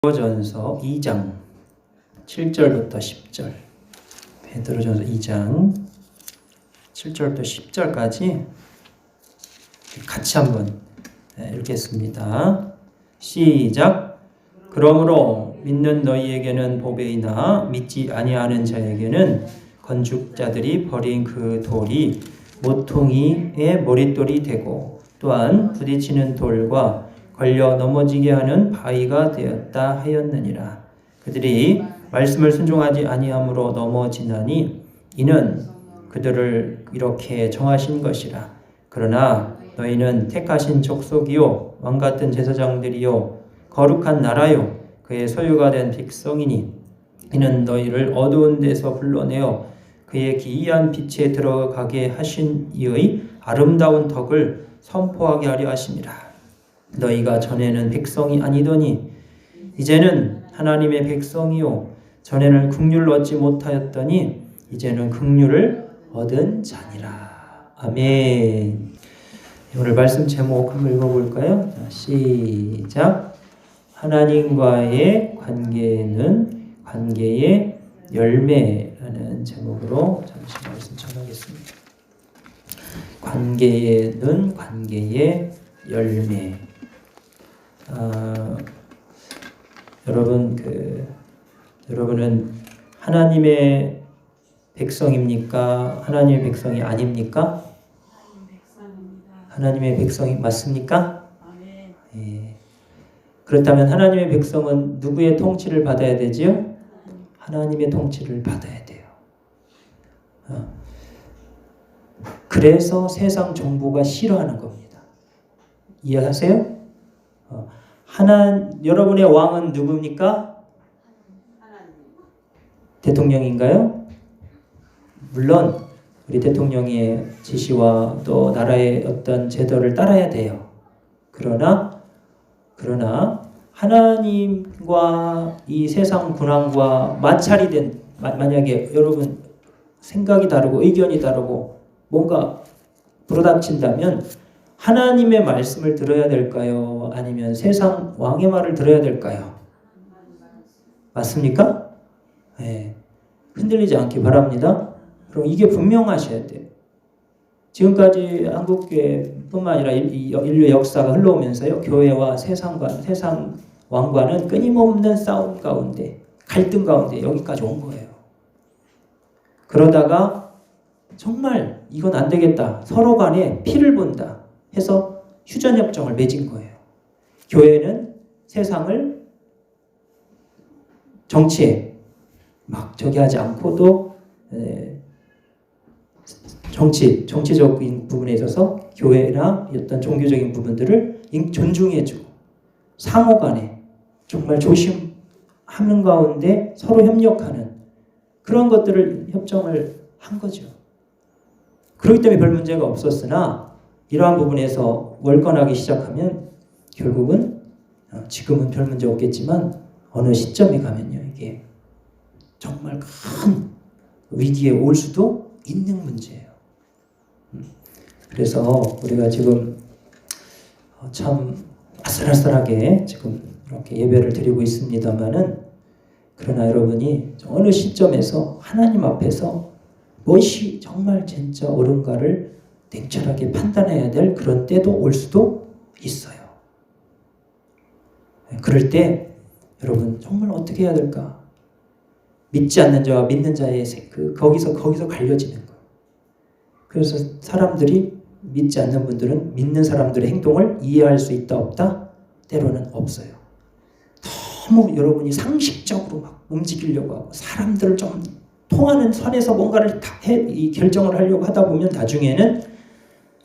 베드로전서 2장 7절부터 10절. 베드로전서 2장 7절부터 10절까지 같이 한번 읽겠습니다. 시작. 그러므로 믿는 너희에게는 보배이나 믿지 아니하는 자에게는 건축자들이 버린 그 돌이 모퉁이의 머릿돌이 되고 또한 부딪히는 돌과 걸려 넘어지게 하는 바위가 되었다 하였느니라. 그들이 말씀을 순종하지 아니함으로 넘어지나니 이는 그들을 이렇게 정하신 것이라. 그러나 너희는 택하신 족속이요 왕같은 제사장들이요 거룩한 나라요 그의 소유가 된 백성이니 이는 너희를 어두운 데서 불러내어 그의 기이한 빛에 들어가게 하신 이의 아름다운 덕을 선포하게 하려 하심이라. 너희가 전에는 백성이 아니더니 이제는 하나님의 백성이요 전에는 긍휼을 얻지 못하였더니 이제는 긍휼을 얻은 자니라. 아멘. 오늘 말씀 제목 한번 읽어볼까요? 시작. 하나님과의 관계는 관계의 열매라는 제목으로 잠시 말씀 전하겠습니다. 관계는 관계의 열매. 여러분은 하나님의 백성입니까? 하나님의 백성이 아닙니까? 하나님의 백성이 맞습니까? 예. 그렇다면 하나님의 백성은 누구의 통치를 받아야 되지요? 하나님의 통치를 받아야 돼요. 그래서 세상 정부가 싫어하는 겁니다. 이해하세요? 여러분의 왕은 누굽니까? 대통령인가요? 물론 우리 대통령의 지시와 또 나라의 어떤 제도를 따라야 돼요. 그러나 하나님과 이 세상 군왕과 마찰이 된 만약에 여러분 생각이 다르고 의견이 다르고 뭔가 부러닥친다면 하나님의 말씀을 들어야 될까요? 아니면 세상 왕의 말을 들어야 될까요? 맞습니까? 네. 흔들리지 않기 바랍니다. 그럼 이게 분명하셔야 돼요. 지금까지 한국교회뿐만 아니라 인류의 역사가 흘러오면서요. 교회와 세상 왕과는 끊임없는 싸움 가운데, 갈등 가운데 여기까지 온 거예요. 그러다가 정말 이건 안 되겠다. 서로 간에 피를 본다 해서 휴전협정을 맺은 거예요. 교회는 세상을 정치에 막 저기 하지 않고도 정치적인 부분에 있어서 교회나 어떤 종교적인 부분들을 존중해주고 상호 간에 정말 조심하는 가운데 서로 협력하는 그런 것들을 협정을 한 거죠. 그렇기 때문에 별 문제가 없었으나 이러한 부분에서 월권하기 시작하면 결국은 지금은 별 문제 없겠지만 어느 시점에 가면요 이게 정말 큰 위기에 올 수도 있는 문제예요. 그래서 우리가 지금 참 아슬아슬하게 지금 이렇게 예배를 드리고 있습니다만은 그러나 여러분이 어느 시점에서 하나님 앞에서 무엇이 정말 진짜 옳은가를 냉철하게 판단해야 될 그런 때도 올 수도 있어요. 그럴 때 여러분 정말 어떻게 해야 될까? 믿지 않는 자와 믿는 자의 거기서 갈려지는 거예요. 그래서 사람들이 믿지 않는 분들은 믿는 사람들의 행동을 이해할 수 있다 없다? 때로는 없어요. 너무 여러분이 상식적으로 막 움직이려고 하고 사람들을 좀 통하는 선에서 뭔가를 이 결정을 하려고 하다 보면 나중에는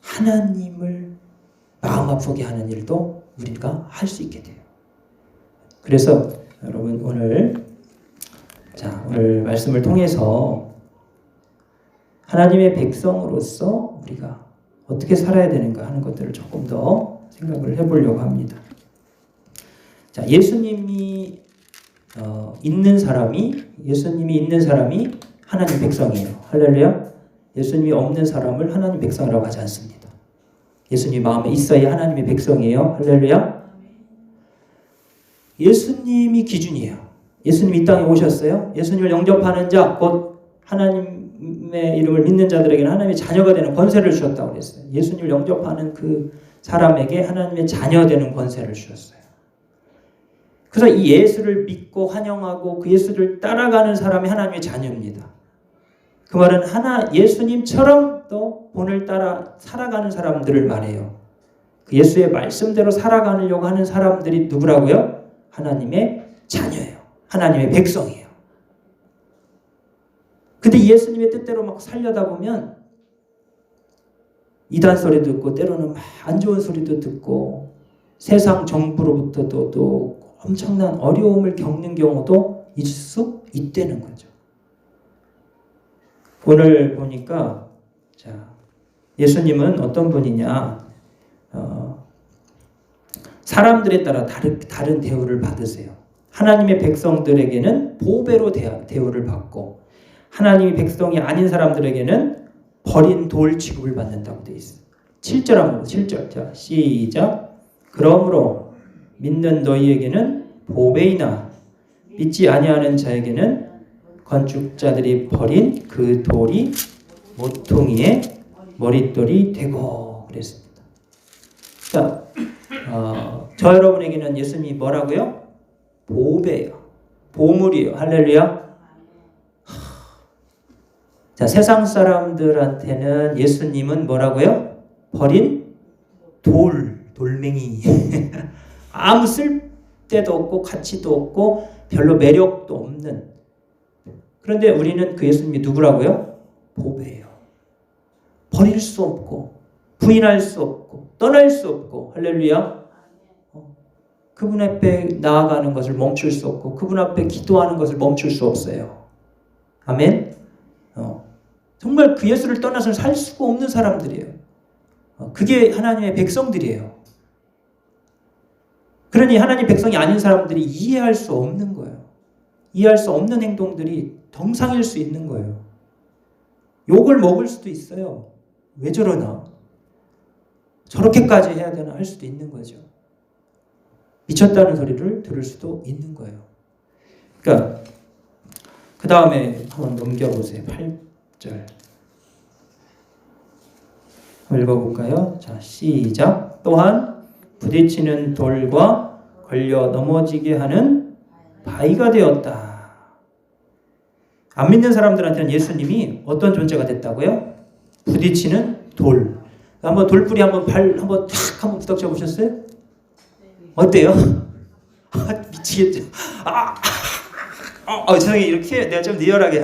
하나님을 마음 아프게 하는 일도 우리가 할 수 있게 돼요. 그래서 여러분 오늘 말씀을 통해서 하나님의 백성으로서 우리가 어떻게 살아야 되는가 하는 것들을 조금 더 생각을 해보려고 합니다. 자, 예수님이 있는 사람이 하나님 백성이에요. 할렐루야. 예수님이 없는 사람을 하나님 백성이라고 하지 않습니다. 예수님 마음에 있어야 하나님의 백성이에요. 할렐루야. 예수님이 기준이에요. 예수님이 이 땅에 오셨어요. 예수님을 영접하는 자, 곧 하나님의 이름을 믿는 자들에게는 하나님의 자녀가 되는 권세를 주셨다고 그랬어요. 예수님을 영접하는 그 사람에게 하나님의 자녀 되는 권세를 주셨어요. 그래서 이 예수를 믿고 환영하고 그 예수를 따라가는 사람이 하나님의 자녀입니다. 그 말은 예수님처럼 또 본을 따라 살아가는 사람들을 말해요. 그 예수의 말씀대로 살아가려고 하는 사람들이 누구라고요? 하나님의 자녀예요. 하나님의 백성이에요. 근데 예수님의 뜻대로 막 살려다 보면 이단 소리도 듣고 때로는 막 안 좋은 소리도 듣고 세상 정부로부터도 또 엄청난 어려움을 겪는 경우도 있을 수 있다는 거죠. 오늘 보니까 예수님은 어떤 분이냐, 사람들에 따라 다른 대우를 받으세요. 하나님의 백성들에게는 보배로 대우를 받고 하나님의 백성이 아닌 사람들에게는 버린 돌 취급을 받는다고 되어 있어요. 7절 한번 7절. 자, 시작. 그러므로 믿는 너희에게는 보배이나 믿지 아니하는 자에게는 건축자들이 버린 그 돌이 모퉁이의 머릿돌이 되고 그랬습니다. 자, 저 여러분에게는 예수님이 뭐라고요? 보배예요. 보물이에요. 할렐루야. 자, 세상 사람들한테는 예수님은 뭐라고요? 버린 돌멩이. 아무 쓸데도 없고 가치도 없고 별로 매력도 없는. 그런데 우리는 그 예수님이 누구라고요? 보배예요. 버릴 수 없고 부인할 수 없고 떠날 수 없고 할렐루야. 그분 앞에 나아가는 것을 멈출 수 없고 그분 앞에 기도하는 것을 멈출 수 없어요. 아멘. 정말 그 예수를 떠나서는 살 수가 없는 사람들이에요. 그게 하나님의 백성들이에요. 그러니 하나님 백성이 아닌 사람들이 이해할 수 없는 거예요. 이해할 수 없는 행동들이 정상일 수 있는 거예요. 욕을 먹을 수도 있어요. 왜 저러나? 저렇게까지 해야 되나 할 수도 있는 거죠. 미쳤다는 소리를 들을 수도 있는 거예요. 그러니까 그 다음에 한번 넘겨보세요. 8절 읽어볼까요? 자, 시작. 또한 부딪히는 돌과 걸려 넘어지게 하는 바위가 되었다. 안 믿는 사람들한테는 예수님이 어떤 존재가 됐다고요? 부딪히는 돌. 한번 돌뿌리 한번 한번 탁 한번 부닥쳐 보셨어요? 어때요? 미치겠죠? 세상에 이렇게 내가 좀 리얼하게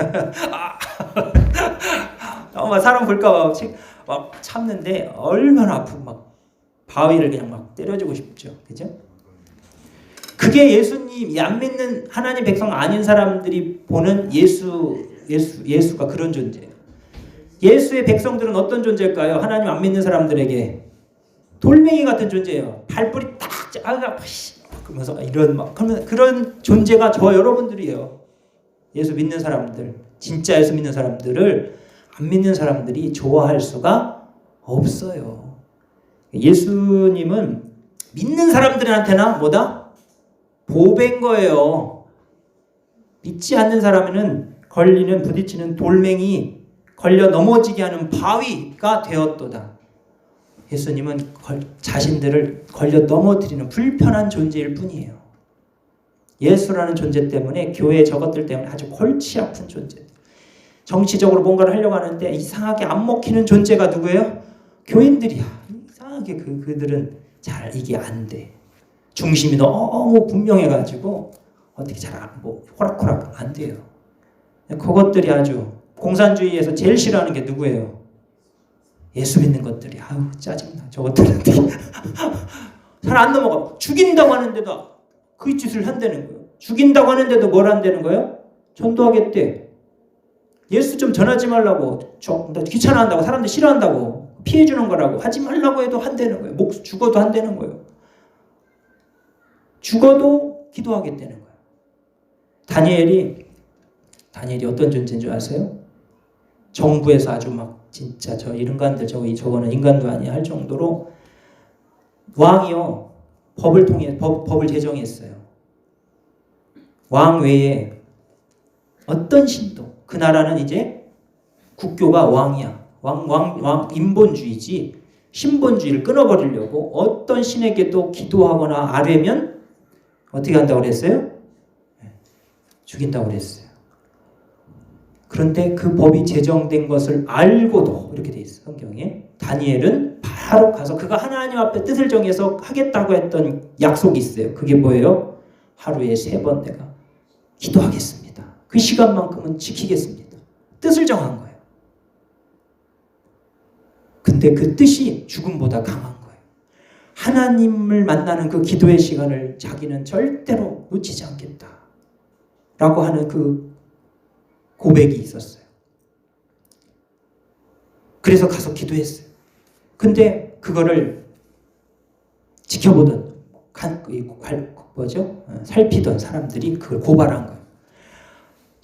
사람 볼까봐 막 참는데 얼마나 아프고 막 바위를 그냥 막 때려주고 싶죠, 그죠? 그게 예수님, 안 믿는 하나님 백성 아닌 사람들이 보는 예수가 그런 존재예요. 예수의 백성들은 어떤 존재일까요? 하나님 안 믿는 사람들에게 돌멩이 같은 존재예요. 발뿔이 딱 그러면서 그런 존재가 저 여러분들이에요. 예수 믿는 사람들, 진짜 예수 믿는 사람들을 안 믿는 사람들이 좋아할 수가 없어요. 예수님은 믿는 사람들한테나 뭐다? 보배인 거예요. 믿지 않는 사람에는 부딪히는 돌멩이, 걸려 넘어지게 하는 바위가 되었도다. 예수님은 자신들을 걸려 넘어뜨리는 불편한 존재일 뿐이에요. 예수라는 존재 때문에 교회 저것들 때문에 아주 골치 아픈 존재. 정치적으로 뭔가를 하려고 하는데 이상하게 안 먹히는 존재가 누구예요? 교인들이야. 이상하게 그들은 잘 이게 안 돼. 중심이 너무 분명해가지고 어떻게 호락호락 안 돼요. 그것들이 아주 공산주의에서 제일 싫어하는 게 누구예요? 예수 믿는 것들이. 아우 짜증나. 저것들한테 잘 안 넘어가. 죽인다고 하는데도 그 짓을 한다는 거예요. 죽인다고 하는데도 뭘 한다는 거예요? 전도하겠대. 예수 좀 전하지 말라고. 귀찮아한다고. 사람들 싫어한다고. 피해주는 거라고. 하지 말라고 해도 한다는 거예요. 죽어도 한다는 거예요. 죽어도 기도하겠다는 거예요. 다니엘이 어떤 존재인 줄 아세요? 정부에서 아주 막 진짜 저 인간들 저거는 인간도 아니야 할 정도로 왕이요 법을 통해 법을 제정했어요. 왕 외에 어떤 신도, 그 나라는 이제 국교가 왕이야. 왕 인본주의지 신본주의를 끊어버리려고 어떤 신에게도 기도하거나 아뢰면 어떻게 한다고 그랬어요? 죽인다고 그랬어요. 그런데 그 법이 제정된 것을 알고도 이렇게 돼 있어 성경에. 다니엘은 바로 가서 그가 하나님 앞에 뜻을 정해서 하겠다고 했던 약속이 있어요. 그게 뭐예요? 하루에 3번 내가 기도하겠습니다. 그 시간만큼은 지키겠습니다. 뜻을 정한 거예요. 근데 그 뜻이 죽음보다 강한 거예요. 하나님을 만나는 그 기도의 시간을 자기는 절대로 놓치지 않겠다 라고 하는 그 고백이 있었어요. 그래서 가서 기도했어요. 근데 그거를 지켜보던 살피던 사람들이 그걸 고발한 거예요.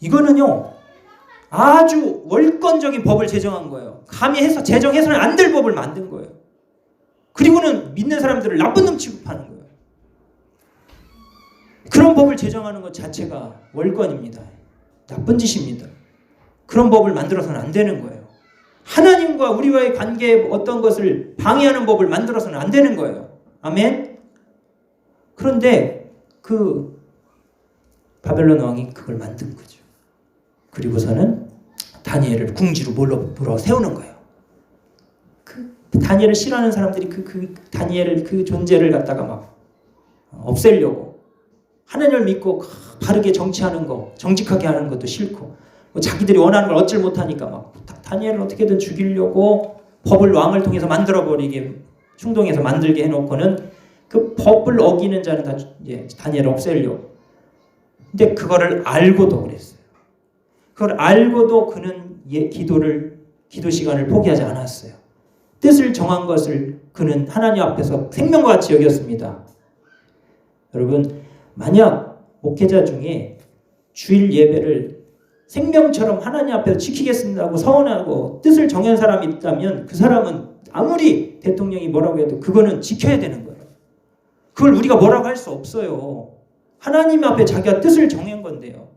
이거는요 아주 월권적인 법을 제정한 거예요. 감히 해서 제정해서는 안 될 법을 만든 거예요. 그리고는 믿는 사람들을 나쁜 놈 취급하는 거예요. 그런 법을 제정하는 것 자체가 월권입니다. 나쁜 짓입니다. 그런 법을 만들어서는 안 되는 거예요. 하나님과 우리와의 관계에 어떤 것을 방해하는 법을 만들어서는 안 되는 거예요. 아멘? 그런데 그 바벨론 왕이 그걸 만든 거죠. 그리고서는 다니엘을 궁지로 몰아 세우는 거예요. 그 다니엘을 싫어하는 사람들이 그 다니엘을 그 존재를 갖다가 막 없애려고 하나님을 믿고 바르게 정치하는 거, 정직하게 하는 것도 싫고 자기들이 원하는 걸 얻질 못하니까 막 다니엘을 어떻게든 죽이려고 법을 왕을 통해서 만들어버리게 충동해서 만들게 해놓고는 그 법을 어기는 자는 다 다니엘을 없애려고. 근데 그거를 알고도 그랬어요. 그걸 알고도 그는 기도 시간을 포기하지 않았어요. 뜻을 정한 것을 그는 하나님 앞에서 생명과 같이 여겼습니다. 여러분, 만약 목회자 중에 주일 예배를 생명처럼 하나님 앞에서 지키겠습니다고 서원하고 뜻을 정한 사람이 있다면 그 사람은 아무리 대통령이 뭐라고 해도 그거는 지켜야 되는 거예요. 그걸 우리가 뭐라고 할 수 없어요. 하나님 앞에 자기가 뜻을 정한 건데요.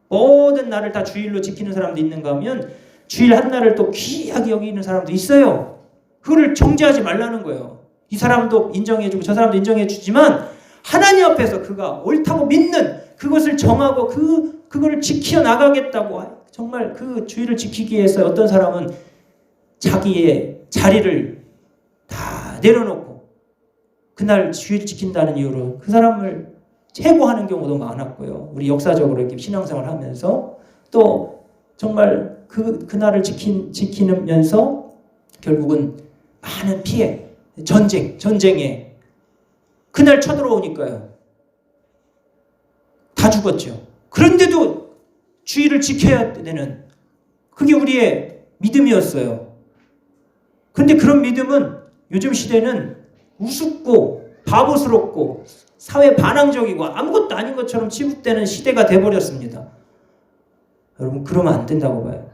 모든 날을 다 주일로 지키는 사람도 있는가 하면 주일 한 날을 또 귀하게 여기는 사람도 있어요. 그거를 정죄하지 말라는 거예요. 이 사람도 인정해주고 저 사람도 인정해주지만 하나님 앞에서 그가 옳다고 믿는 그것을 정하고 그걸 지켜 나가겠다고 정말 그 주의를 지키기 위해서 어떤 사람은 자기의 자리를 다 내려놓고 그날 주의를 지킨다는 이유로 그 사람을 해고하는 경우도 많았고요. 우리 역사적으로 이렇게 신앙생활을 하면서 또 정말 그날을 지키면서 결국은 많은 피해, 전쟁에 그날 쳐들어오니까요. 다 죽었죠. 그런데도 주의를 지켜야 되는 그게 우리의 믿음이었어요. 그런데 그런 믿음은 요즘 시대는 우습고 바보스럽고 사회 반항적이고 아무것도 아닌 것처럼 치부되는 시대가 돼버렸습니다. 여러분 그러면 안 된다고 봐요.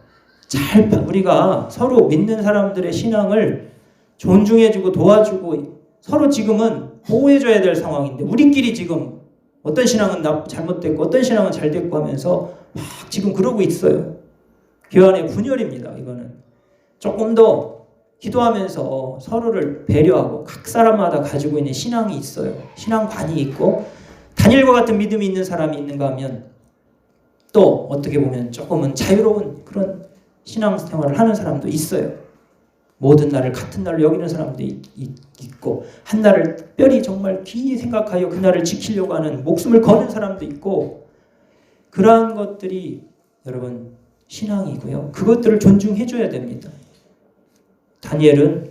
우리가 서로 믿는 사람들의 신앙을 존중해주고 도와주고 서로 지금은 보호해줘야 될 상황인데 우리끼리 지금 어떤 신앙은 잘못됐고 어떤 신앙은 잘됐고 하면서 막 지금 그러고 있어요. 교회 안의 분열입니다. 이거는 조금 더 기도하면서 서로를 배려하고 각 사람마다 가지고 있는 신앙이 있어요. 신앙관이 있고 다니엘과 같은 믿음이 있는 사람이 있는가 하면 또 어떻게 보면 조금은 자유로운 그런 신앙생활을 하는 사람도 있어요. 모든 날을 같은 날로 여기는 사람도 있고 한 날을 특별히 정말 귀히 생각하여 그 날을 지키려고 하는 목숨을 거는 사람도 있고 그러한 것들이 여러분 신앙이고요. 그것들을 존중해줘야 됩니다. 다니엘은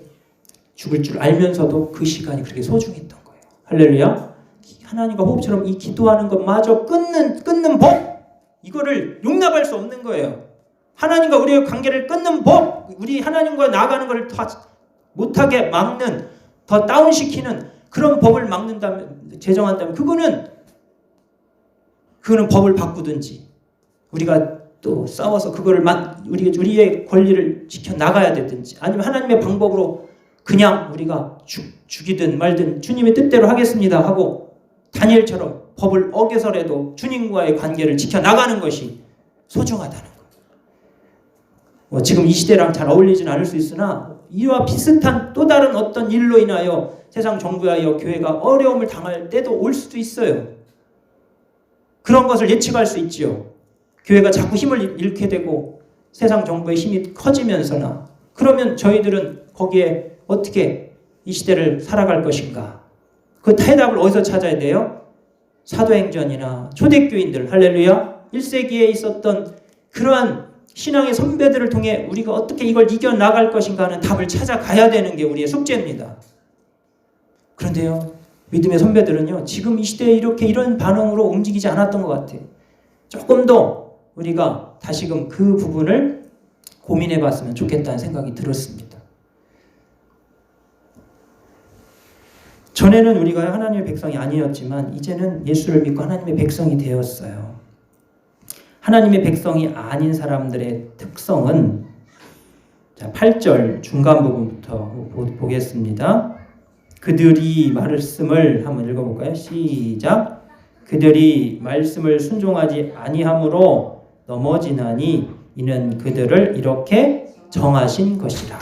죽을 줄 알면서도 그 시간이 그렇게 소중했던 거예요. 할렐루야. 하나님과 호흡처럼 이 기도하는 것마저 끊는 법 이거를 용납할 수 없는 거예요. 하나님과 우리의 관계를 끊는 법 우리 하나님과 나아가는 것을 다 못하게 막는 더 다운시키는 그런 법을 제정한다면 그거는 법을 바꾸든지 우리가 또 싸워서 그거를 우리의 권리를 지켜나가야 되든지 아니면 하나님의 방법으로 그냥 우리가 죽이든 말든 주님의 뜻대로 하겠습니다 하고 다니엘처럼 법을 어겨서라도 주님과의 관계를 지켜나가는 것이 소중하다는 것. 지금 이 시대랑 잘 어울리진 않을 수 있으나 이와 비슷한 또 다른 어떤 일로 인하여 세상 정부하여 교회가 어려움을 당할 때도 올 수도 있어요. 그런 것을 예측할 수 있지요. 교회가 자꾸 힘을 잃게 되고 세상 정부의 힘이 커지면서나 그러면 저희들은 거기에 어떻게 이 시대를 살아갈 것인가? 그 해답을 어디서 찾아야 돼요? 사도행전이나 초대교인들, 할렐루야, 1세기에 있었던 그러한 신앙의 선배들을 통해 우리가 어떻게 이걸 이겨나갈 것인가 하는 답을 찾아가야 되는 게 우리의 숙제입니다. 그런데요, 믿음의 선배들은요, 지금 이 시대에 이렇게 이런 반응으로 움직이지 않았던 것 같아요. 조금 더 우리가 다시금 그 부분을 고민해 봤으면 좋겠다는 생각이 들었습니다. 전에는 우리가 하나님의 백성이 아니었지만 이제는 예수를 믿고 하나님의 백성이 되었어요. 하나님의 백성이 아닌 사람들의 특성은 8절 중간 부분부터 보겠습니다. 그들이 말씀을 한번 읽어볼까요? 시작. 그들이 말씀을 순종하지 아니함으로 넘어지나니 이는 그들을 이렇게 정하신 것이라.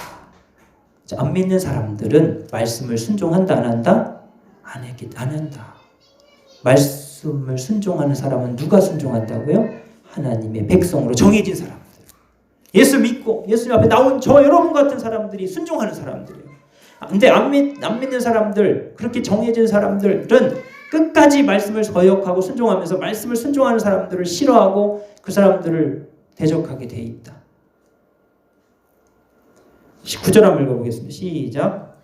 안 믿는 사람들은 말씀을 순종한다 안 한다? 안 한다. 말씀을 순종하는 사람은 누가 순종한다고요? 하나님의 백성으로 정해진 사람들. 예수 믿고 예수님 앞에 나온 저 여러분 같은 사람들이 순종하는 사람들이에요. 근데 안 믿는 사람들, 그렇게 정해진 사람들은 끝까지 말씀을 거역하고 순종하면서 말씀을 순종하는 사람들을 싫어하고 그 사람들을 대적하게 돼 있다. 19절 한번 읽어보겠습니다. 시작.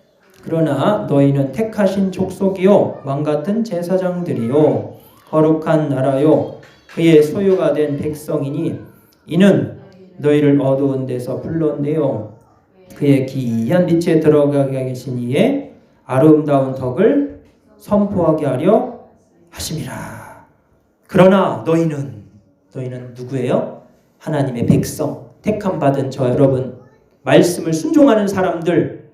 그러나 너희는 택하신 족속이요 왕같은 제사장들이요 거룩한 나라요 그의 소유가 된 백성이니 이는 너희를 어두운 데서 불렀네요. 그의 기이한 빛에 들어가게 하신 이의 아름다운 덕을 선포하게 하려 하심이라. 그러나 너희는 누구예요? 하나님의 백성, 택함 받은 저 여러분, 말씀을 순종하는 사람들,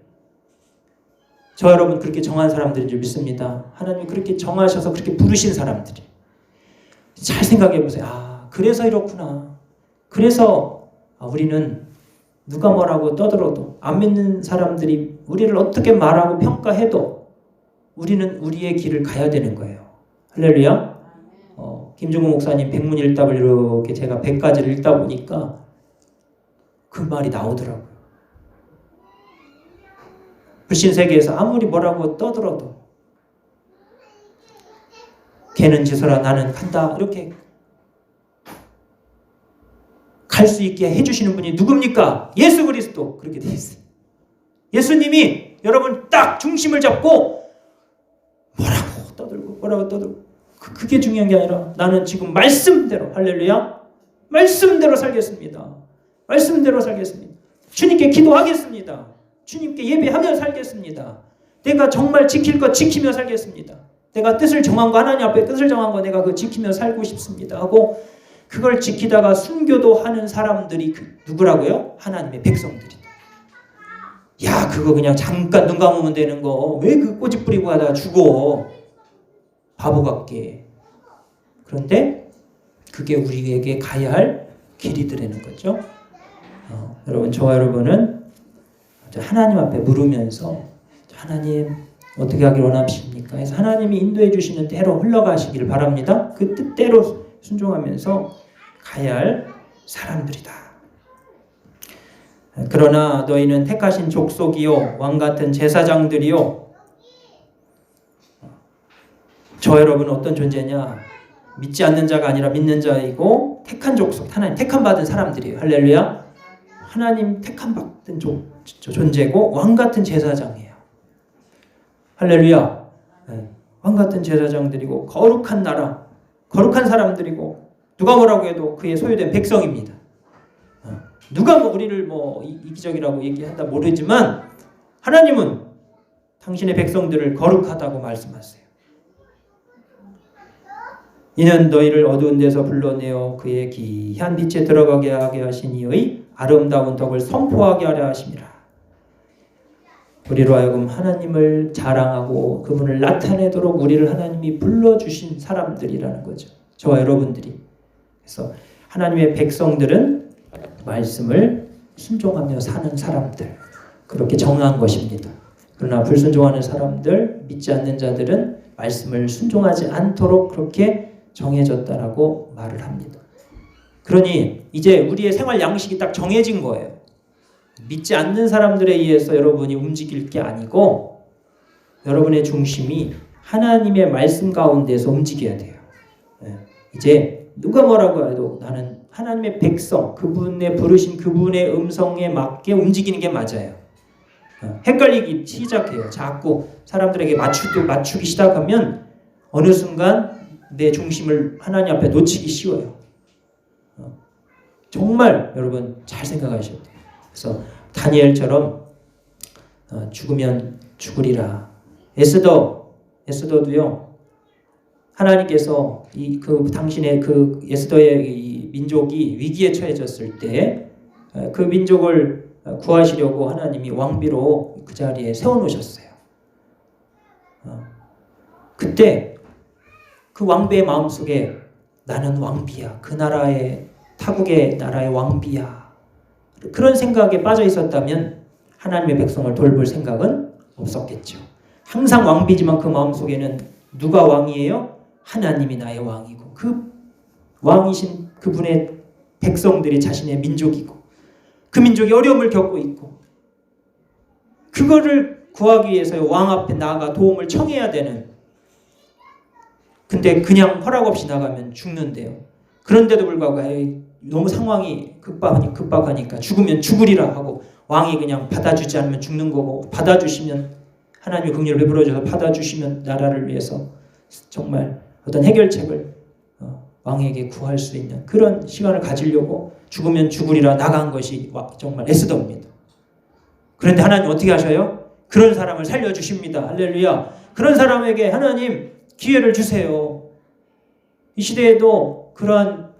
저 여러분 그렇게 정한 사람들인 줄 믿습니다. 하나님이 그렇게 정하셔서 그렇게 부르신 사람들이. 잘 생각해 보세요. 그래서 이렇구나. 그래서 우리는 누가 뭐라고 떠들어도 안 믿는 사람들이 우리를 어떻게 말하고 평가해도 우리는 우리의 길을 가야 되는 거예요. 할렐루야. 김종국 목사님 백문일답을 이렇게 제가 100가지를 읽다 보니까 그 말이 나오더라고요. 불신 세계에서 아무리 뭐라고 떠들어도 걔는 지서라 나는 간다 이렇게 갈 수 있게 해주시는 분이 누굽니까? 예수 그리스도. 그렇게 돼 있어요. 예수님이 여러분 딱 중심을 잡고 뭐라고 떠들고 그게 중요한 게 아니라 나는 지금 말씀대로, 할렐루야, 말씀대로 살겠습니다. 말씀대로 살겠습니다. 주님께 기도하겠습니다. 주님께 예배하며 살겠습니다. 내가 정말 지킬 것 지키며 살겠습니다. 내가 뜻을 정한 거, 하나님 앞에 뜻을 정한 거 내가 그거 지키며 살고 싶습니다 하고 그걸 지키다가 순교도 하는 사람들이 누구라고요? 하나님의 백성들이다. 야, 그거 그냥 잠깐 눈 감으면 되는 거 왜 그 꼬집 부리고 하다가 죽어? 바보 같게. 그런데 그게 우리에게 가야 할 길이더라는 거죠. 여러분, 저와 여러분은 하나님 앞에 물으면서 하나님 어떻게 하길 원하십니까? 해서 하나님이 인도해 주시는 대로 흘러가시길 바랍니다. 그 뜻대로 순종하면서 가야 할 사람들이다. 그러나 너희는 택하신 족속이요 왕같은 제사장들이요. 저 여러분은 어떤 존재냐? 믿지 않는 자가 아니라 믿는 자이고 택한 족속, 하나님 택함 받은 사람들이에요. 할렐루야. 하나님 택함 받은 존재고 왕같은 제사장이에요. 할렐루야. 왕같은 제사장들이고 거룩한 나라, 거룩한 사람들이고 누가 뭐라고 해도 그의 소유된 백성입니다. 누가 우리를 이기적이라고 얘기한다 모르지만 하나님은 당신의 백성들을 거룩하다고 말씀하세요. 이는 너희를 어두운 데서 불러내어 그의 기이한 빛에 들어가게 하게 하신 이의 아름다운 덕을 선포하게 하려 하심이라. 우리로 하여금 하나님을 자랑하고 그분을 나타내도록 우리를 하나님이 불러주신 사람들이라는 거죠. 저와 여러분들이. 그래서 하나님의 백성들은 말씀을 순종하며 사는 사람들, 그렇게 정한 것입니다. 그러나 불순종하는 사람들, 믿지 않는 자들은 말씀을 순종하지 않도록 그렇게 정해졌다라고 말을 합니다. 그러니 이제 우리의 생활 양식이 딱 정해진 거예요. 믿지 않는 사람들에 의해서 여러분이 움직일 게 아니고 여러분의 중심이 하나님의 말씀 가운데서 움직여야 돼요. 이제 누가 뭐라고 해도 나는 하나님의 백성, 그분의 부르신 그분의 음성에 맞게 움직이는 게 맞아요. 헷갈리기 시작해요. 자꾸 사람들에게 맞추기 시작하면 어느 순간 내 중심을 하나님 앞에 놓치기 쉬워요. 정말 여러분 잘 생각하셔야 돼요. 그래서 다니엘처럼 죽으면 죽으리라. 에스더도요. 하나님께서 당신의 그 에스더의 이 민족이 위기에 처해졌을 때 그 민족을 구하시려고 하나님이 왕비로 그 자리에 세워놓으셨어요. 그때 그 왕비의 마음속에 나는 왕비야. 그 나라의 타국의 나라의 왕비야. 그런 생각에 빠져 있었다면 하나님의 백성을 돌볼 생각은 없었겠죠. 항상 왕비지만 그 마음속에는 누가 왕이에요? 하나님이 나의 왕이고 그 왕이신 그분의 백성들이 자신의 민족이고 그 민족이 어려움을 겪고 있고 그거를 구하기 위해서 왕 앞에 나아가 도움을 청해야 되는, 근데 그냥 허락 없이 나가면 죽는데요. 그런데도 불구하고 너무 상황이 급박하니까 죽으면 죽으리라 하고 왕이 그냥 받아주지 않으면 죽는 거고, 받아주시면 하나님의 긍휼을 베풀어줘서 받아주시면 나라를 위해서 정말 어떤 해결책을 왕에게 구할 수 있는 그런 시간을 가지려고 죽으면 죽으리라 나간 것이 정말 에스더입니다. 그런데 하나님 어떻게 하셔요? 그런 사람을 살려주십니다. 할렐루야. 그런 사람에게 하나님 기회를 주세요. 이 시대에도 그러한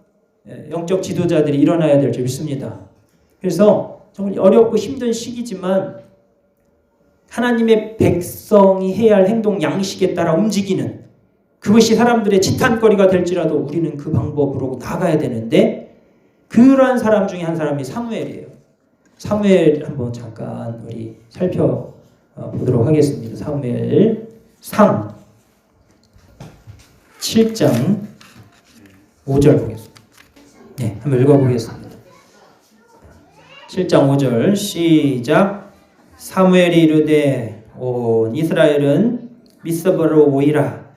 영적 지도자들이 일어나야 될 줄 믿습니다. 그래서 정말 어렵고 힘든 시기지만 하나님의 백성이 해야 할 행동 양식에 따라 움직이는, 그것이 사람들의 지탄거리가 될지라도 우리는 그 방법으로 나가야 되는데, 그러한 사람 중에 한 사람이 사무엘이에요. 사무엘 한번 잠깐 우리 살펴보도록 하겠습니다. 사무엘 상 7장 5절 보겠습니다. 네, 한번 읽어보겠습니다. 7장 5절 시작. 사무엘이 이르되 온 이스라엘은 미스바로 모이라.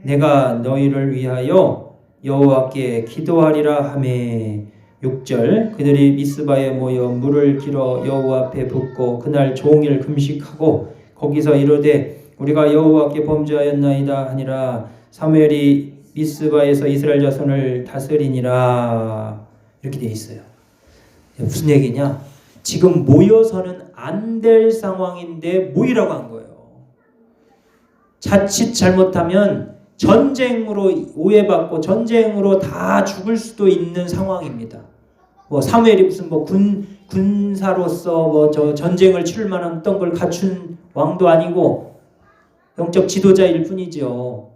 내가 너희를 위하여 여호와께 기도하리라 하매. 6절 그들이 미스바에 모여 물을 길어 여호와 앞에 붓고 그날 종일 금식하고 거기서 이르되 우리가 여호와께 범죄하였나이다 하니라. 사무엘이 미스바에서 이스라엘 자손을 다스리니라. 이렇게 되어 있어요. 무슨 얘기냐? 지금 모여서는 안 될 상황인데 모이라고 한 거예요. 자칫 잘못하면 전쟁으로 오해받고 전쟁으로 다 죽을 수도 있는 상황입니다. 사무엘이 무슨 군사로서 전쟁을 치를 만한 어떤 걸 갖춘 왕도 아니고 영적 지도자일 뿐이죠.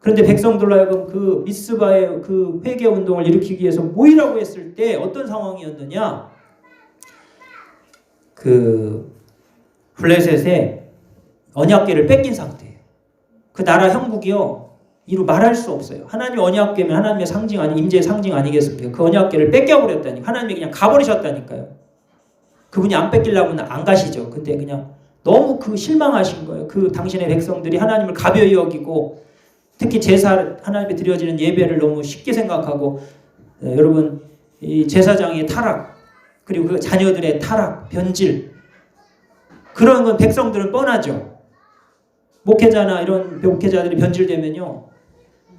그런데 백성들로 하여금 그 미스바의 그 회개 운동을 일으키기 위해서 모이라고 했을 때 어떤 상황이었느냐? 그 블레셋의 언약궤를 뺏긴 상태예요. 그 나라 형국이요, 이루 말할 수 없어요. 하나님의 언약궤면 하나님의 상징 임재의 상징 아니겠습니까? 그 언약궤를 뺏겨버렸다니까. 하나님이 그냥 가버리셨다니까요. 그분이 안 뺏기려면 안 가시죠. 근데 그냥 너무 실망하신 거예요. 그 당신의 백성들이 하나님을 가벼이 여기고 특히 제사, 하나님께 드려지는 예배를 너무 쉽게 생각하고, 여러분 이 제사장의 타락, 그리고 그 자녀들의 타락, 변질, 그런 건 백성들은 뻔하죠. 목회자나 이런 목회자들이 변질되면요,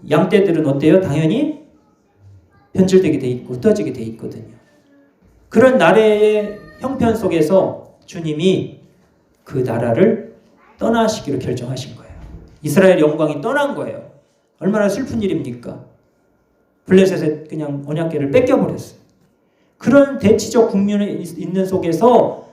양떼들은 어때요? 당연히 변질되게 돼 있고 흩어지게 돼 있거든요. 그런 나라의 형편 속에서 주님이 그 나라를 떠나시기로 결정하신 거예요. 이스라엘 영광이 떠난 거예요. 얼마나 슬픈 일입니까? 블레셋에 그냥 언약궤를 뺏겨버렸어요. 그런 대치적 국면에 있는 속에서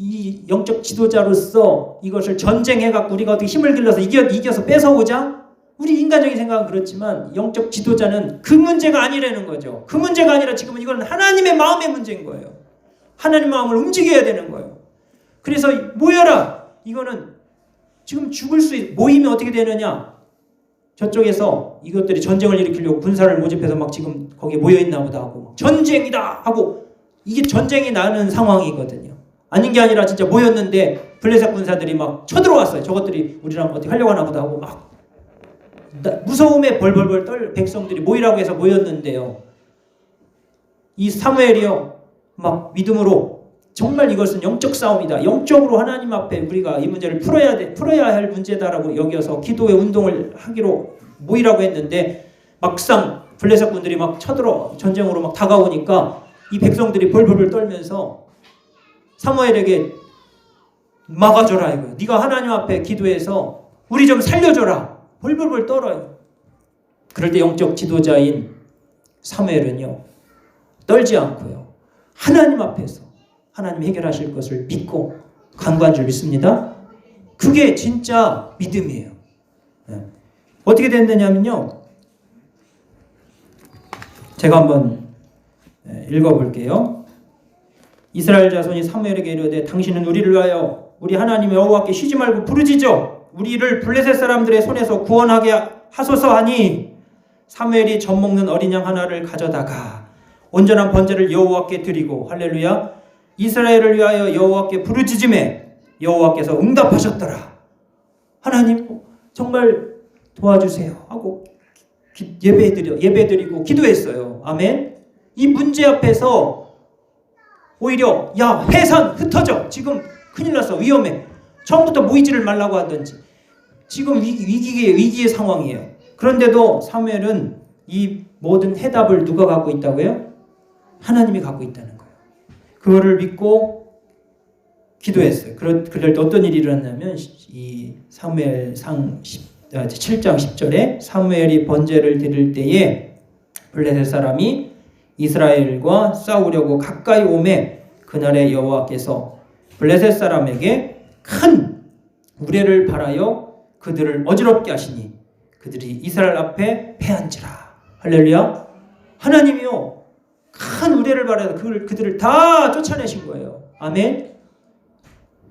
이 영적 지도자로서 이것을 전쟁해갖고 우리가 어떻게 힘을 길러서 이겨서 뺏어오자? 우리 인간적인 생각은 그렇지만 영적 지도자는 그 문제가 아니라는 거죠. 그 문제가 아니라 지금은 이건 하나님의 마음의 문제인 거예요. 하나님 마음을 움직여야 되는 거예요. 그래서 모여라. 이거는 지금 모이면 어떻게 되느냐? 저쪽에서 이것들이 전쟁을 일으키려고 군사를 모집해서 막 지금 거기에 모여있나 보다 하고 전쟁이다 하고 이게 전쟁이 나는 상황이거든요. 아닌 게 아니라 진짜 모였는데 블레셋 군사들이 막 쳐들어왔어요. 저것들이 우리랑 어떻게 하려고 하나 보다 하고 막 무서움에 벌벌벌 떨 백성들이 모이라고 해서 모였는데요. 이 사무엘이요. 막 믿음으로 정말 이것은 영적 싸움이다. 영적으로 하나님 앞에 우리가 이 문제를 풀어야 할 문제다라고 여겨서 기도의 운동을 하기로 모이라고 했는데 막상 블레셋 군들이 막 전쟁으로 막 다가오니까 이 백성들이 벌벌벌 떨면서 사무엘에게 막아줘라 이거예요. 네가 하나님 앞에 기도해서 우리 좀 살려줘라. 벌벌벌 떨어요. 그럴 때 영적 지도자인 사무엘은요. 떨지 않고요. 하나님 앞에서 하나님 해결하실 것을 믿고 간구한 줄 믿습니다. 그게 진짜 믿음이에요. 네. 어떻게 됐느냐면요. 제가 한번 읽어볼게요. 이스라엘 자손이 사무엘에게 이르되 당신은 우리를 위하여 우리 하나님 여호와께 쉬지 말고 부르짖어 우리를 블레셋 사람들의 손에서 구원하게 하소서 하니 사무엘이 젖 먹는 어린 양 하나를 가져다가 온전한 번제를 여호와께 드리고 할렐루야 이스라엘을 위하여 여호와께 부르짖음에 여호와께서 응답하셨더라. 하나님 정말 도와주세요 하고 예배드리고 기도했어요. 아멘. 이 문제 앞에서 오히려 야 해산 흩어져 지금 큰일 났어 위험해 처음부터 모이지를 말라고 하든지 지금 위기의 상황이에요. 그런데도 사무엘은 이 모든 해답을 누가 갖고 있다고요? 하나님이 갖고 있다는 거예요. 그거를 믿고 기도했어요. 그럴 때 어떤 일이 일어났냐면 이 사무엘상 7장 10절에 사무엘이 번제를 드릴 때에 블레셋 사람이 이스라엘과 싸우려고 가까이 오매 그날에 여호와께서 블레셋 사람에게 큰 우레를 발하여 그들을 어지럽게 하시니 그들이 이스라엘 앞에 패한지라. 할렐루야. 하나님이요 큰 우레를 발하여 그들을 다 쫓아내신 거예요. 아멘.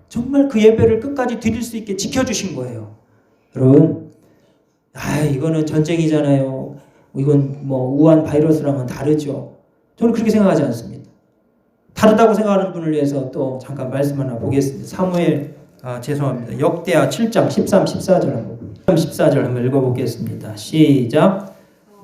정말 그 예배를 끝까지 드릴 수 있게 지켜주신 거예요. 여러분 이거는 전쟁이잖아요. 이건 뭐 우한 바이러스랑은 다르죠. 저는 그렇게 생각하지 않습니다. 다르다고 생각하는 분을 위해서 또 잠깐 말씀 하나 보겠습니다. 죄송합니다. 역대하 7장 13, 14절 한번 읽어보겠습니다. 시작.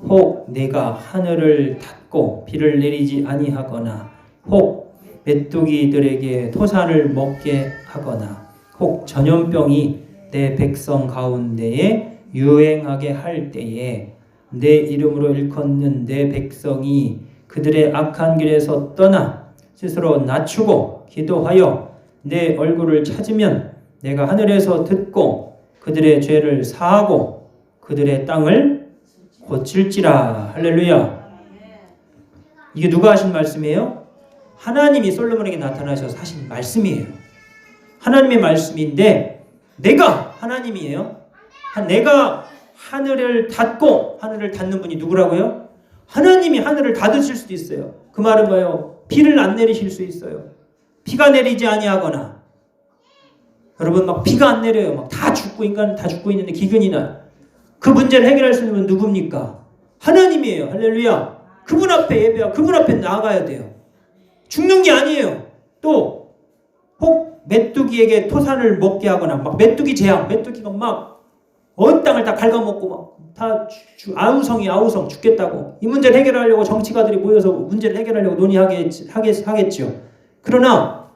혹 내가 하늘을 닫고 비를 내리지 아니하거나 혹 메뚜기들에게 토산을 먹게 하거나 혹 전염병이 내 백성 가운데에 유행하게 할 때에 내 이름으로 일컫는 내 백성이 그들의 악한 길에서 떠나 스스로 낮추고 기도하여 내 얼굴을 찾으면 내가 하늘에서 듣고 그들의 죄를 사하고 그들의 땅을 고칠지라. 할렐루야. 이게 누가 하신 말씀이에요? 하나님이 솔로몬에게 나타나셔서 하신 말씀이에요. 하나님의 말씀인데 내가 하나님이에요. 내가 하늘을 닫고 하늘을 닫는 분이 누구라고요? 하나님이 하늘을 닫으실 수도 있어요. 그 말은 뭐예요? 비를 안 내리실 수 있어요. 비가 내리지 아니하거나 여러분 막 비가 안 내려요. 막 다 죽고 인간은 다 죽고 있는데 기근이 나. 그 문제를 해결할 수 있는 분 누굽니까? 하나님이에요. 할렐루야. 그분 앞에 예배하고 그분 앞에 나아가야 돼요. 죽는 게 아니에요. 또 혹 메뚜기에게 토산을 먹게 하거나 막 메뚜기 재앙, 메뚜기가 막 온 땅을 다 갉아먹고 막 다 아우성 죽겠다고 이 문제를 해결하려고 정치가들이 모여서 문제를 해결하려고 논의하겠죠. 그러나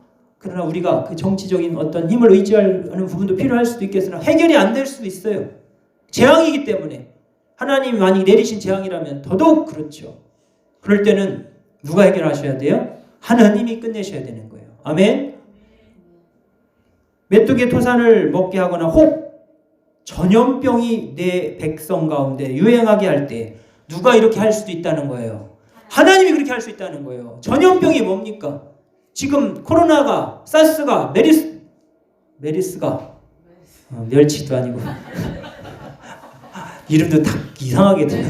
우리가 그 정치적인 어떤 힘을 의지하는 부분도 필요할 수도 있겠으나 해결이 안 될 수도 있어요. 재앙이기 때문에 하나님이 만약 내리신 재앙이라면 더더욱 그렇죠. 그럴 때는 누가 해결하셔야 돼요? 하나님이 끝내셔야 되는 거예요. 아멘. 메뚜기의 토산을 먹게 하거나 혹 전염병이 내 백성 가운데 유행하게 할 때 누가 이렇게 할 수도 있다는 거예요. 하나님이 그렇게 할 수 있다는 거예요. 전염병이 뭡니까? 지금 코로나가, 사스가, 메리스가 멸치도 아니고 이름도 다 이상하게 들려.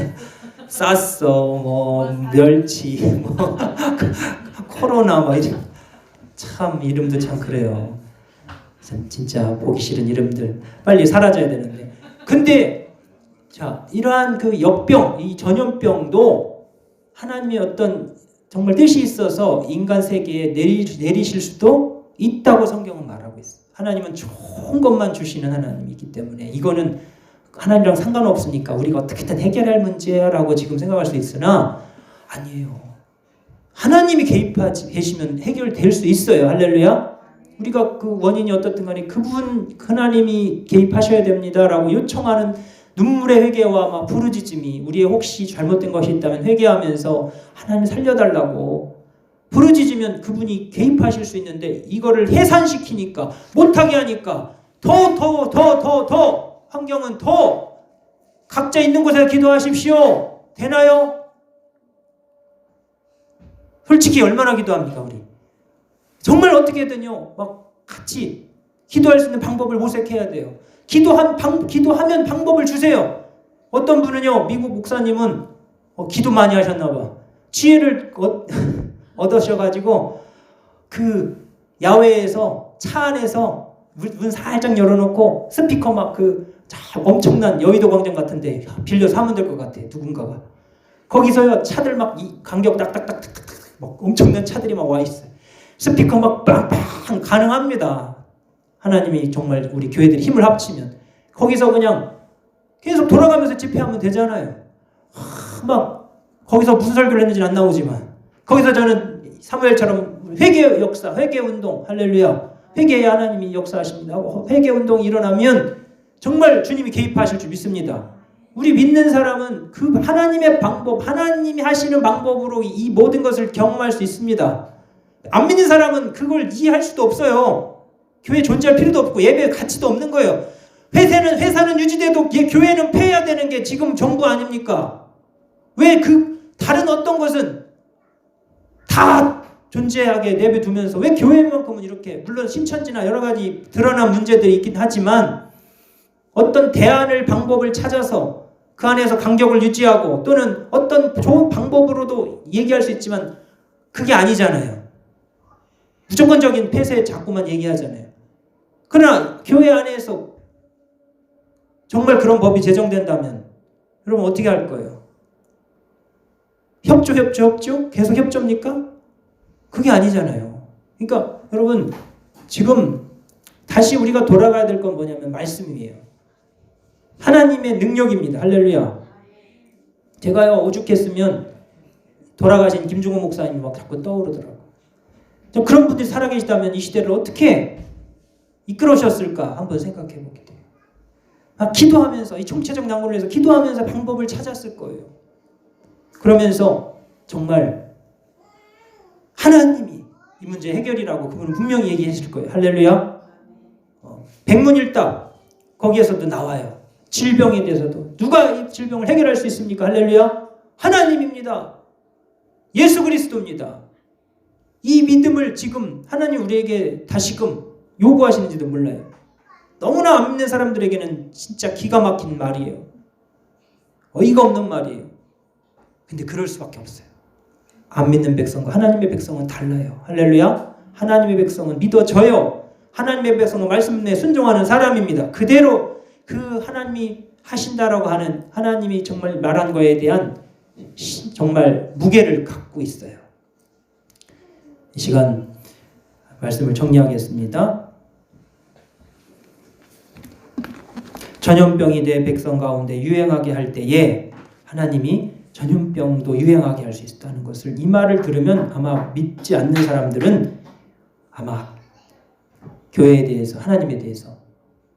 사스, 뭐 멸치, 뭐 코로나, 뭐 이런 참 이름도 참 그래요. 진짜 보기 싫은 이름들 빨리 사라져야 되는데. 근데 자, 이러한 그 역병, 이 전염병도 하나님의 어떤 정말 뜻이 있어서 인간 세계에 내리실 수도 있다고 성경은 말하고 있어요. 하나님은 좋은 것만 주시는 하나님이기 때문에 이거는 하나님이랑 상관없으니까 우리가 어떻게든 해결할 문제라고 지금 생각할 수 있으나 아니에요. 하나님이 개입하지 계시면 해결될 수 있어요. 할렐루야. 우리가 그 원인이 어떻든 간에 그분 하나님이 개입하셔야 됩니다라고 요청하는 눈물의 회개와 막 부르짖음이 우리의 혹시 잘못된 것이 있다면 회개하면서 하나님 살려달라고 부르짖으면 그분이 개입하실 수 있는데 이거를 해산시키니까 못하게 하니까 더 환경은 더 각자 있는 곳에서 기도하십시오. 되나요? 솔직히 얼마나 기도합니까 우리? 정말 어떻게든요 막 같이 기도할 수 있는 방법을 모색해야 돼요. 기도하면 방법을 주세요. 어떤 분은요 미국 목사님은 기도 많이 하셨나 봐. 지혜를 얻으셔가지고 그 야외에서 차 안에서 문 살짝 열어놓고 스피커 막 엄청난 여의도 광장 같은데 빌려서 하면 될 것 같아. 누군가가 거기서요 차들 막 간격 딱딱딱딱딱 막 엄청난 차들이 막 와 있어요. 스피커 막 빵빵 가능합니다. 하나님이 정말 우리 교회들이 힘을 합치면 거기서 그냥 계속 돌아가면서 집회하면 되잖아요. 막 거기서 무슨 설교를 했는지는 안 나오지만 거기서 저는 사무엘처럼 회개 역사, 회개 운동, 할렐루야. 회개에 하나님이 역사하십니다. 회개 운동이 일어나면 정말 주님이 개입하실 줄 믿습니다. 우리 믿는 사람은 그 하나님의 방법, 하나님이 하시는 방법으로 이 모든 것을 경험할 수 있습니다. 안 믿는 사람은 그걸 이해할 수도 없어요. 교회 존재할 필요도 없고 예배의 가치도 없는 거예요. 회사는 유지돼도 교회는 폐해야 되는 게 지금 정부 아닙니까? 왜 다른 어떤 것은 다 존재하게 내버려두면서 왜 교회만큼은 이렇게 물론 신천지나 여러 가지 드러난 문제들이 있긴 하지만 어떤 대안을 방법을 찾아서 그 안에서 간격을 유지하고 또는 어떤 좋은 방법으로도 얘기할 수 있지만 그게 아니잖아요. 무조건적인 폐쇄 자꾸만 얘기하잖아요. 그러나 교회 안에서 정말 그런 법이 제정된다면 여러분 어떻게 할 거예요? 협조? 계속 협조입니까? 그게 아니잖아요. 그러니까 여러분 지금 다시 우리가 돌아가야 될 건 뭐냐면 말씀이에요. 하나님의 능력입니다. 할렐루야. 제가요 오죽했으면 돌아가신 김중호 목사님이 막 자꾸 떠오르더라고요. 그런 분들이 살아계시다면 이 시대를 어떻게 이끌어오셨을까 한번 생각해 보게 돼요. 기도하면서 이 총체적 난국을 위해서 기도하면서 방법을 찾았을 거예요. 그러면서 정말 하나님이 이 문제 해결이라고 그분은 분명히 얘기하실 거예요. 할렐루야. 백문일답 거기에서도 나와요. 질병에 대해서도 누가 이 질병을 해결할 수 있습니까? 할렐루야. 하나님입니다. 예수 그리스도입니다. 이 믿음을 지금 하나님 우리에게 다시금 요구하시는지도 몰라요. 너무나 안 믿는 사람들에게는 진짜 기가 막힌 말이에요. 어이가 없는 말이에요. 근데 그럴 수밖에 없어요. 안 믿는 백성과 하나님의 백성은 달라요. 할렐루야. 하나님의 백성은 믿어져요. 하나님의 백성은 말씀에 순종하는 사람입니다. 그대로 그 하나님이 하신다라고 하는 하나님이 정말 말한 거에 대한 정말 무게를 갖고 있어요. 이 시간 말씀을 정리하겠습니다. 전염병이 내 백성 가운데 유행하게 할 때에 하나님이 전염병도 유행하게 할 수 있다는 것을 이 말을 들으면 아마 믿지 않는 사람들은 아마 교회에 대해서 하나님에 대해서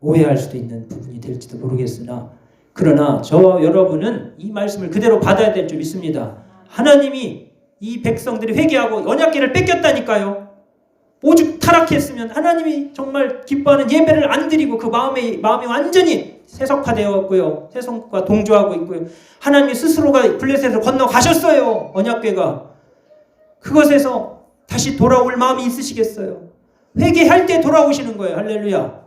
오해할 수도 있는 부분이 될지도 모르겠으나 그러나 저와 여러분은 이 말씀을 그대로 받아야 될 줄 믿습니다. 하나님이 이 백성들이 회개하고 언약궤를 뺏겼다니까요. 오죽 타락했으면 하나님이 정말 기뻐하는 예배를 안 드리고 그 마음이 완전히 세속화되었고요. 세속과 동조하고 있고요. 하나님이 스스로가 블레셋에서 건너가셨어요. 언약궤가. 그것에서 다시 돌아올 마음이 있으시겠어요? 회개할 때 돌아오시는 거예요. 할렐루야.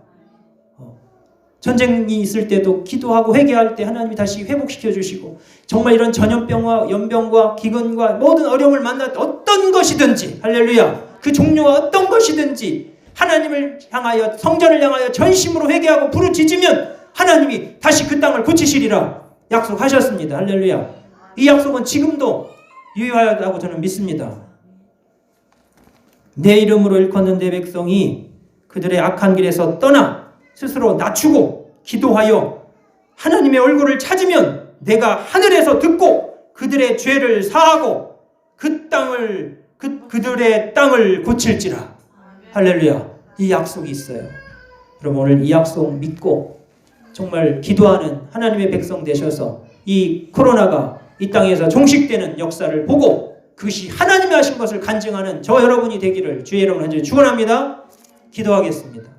전쟁이 있을 때도 기도하고 회개할 때 하나님이 다시 회복시켜 주시고, 정말 이런 전염병과 연병과 기근과 모든 어려움을 만날 때 어떤 것이든지, 할렐루야, 그 종류가 어떤 것이든지 하나님을 향하여, 성전을 향하여 전심으로 회개하고 부르짖으면 하나님이 다시 그 땅을 고치시리라 약속하셨습니다. 할렐루야. 이 약속은 지금도 유효하다고 저는 믿습니다. 내 이름으로 일컫는 내 백성이 그들의 악한 길에서 떠나 스스로 낮추고 기도하여 하나님의 얼굴을 찾으면 내가 하늘에서 듣고 그들의 죄를 사하고 그들의 땅을 고칠지라. 할렐루야. 이 약속이 있어요. 여러분, 오늘 이 약속 믿고 정말 기도하는 하나님의 백성 되셔서 이 코로나가 이 땅에서 종식되는 역사를 보고 그것이 하나님이 하신 것을 간증하는 저 여러분이 되기를 주의 이름으로 축원합니다. 기도하겠습니다.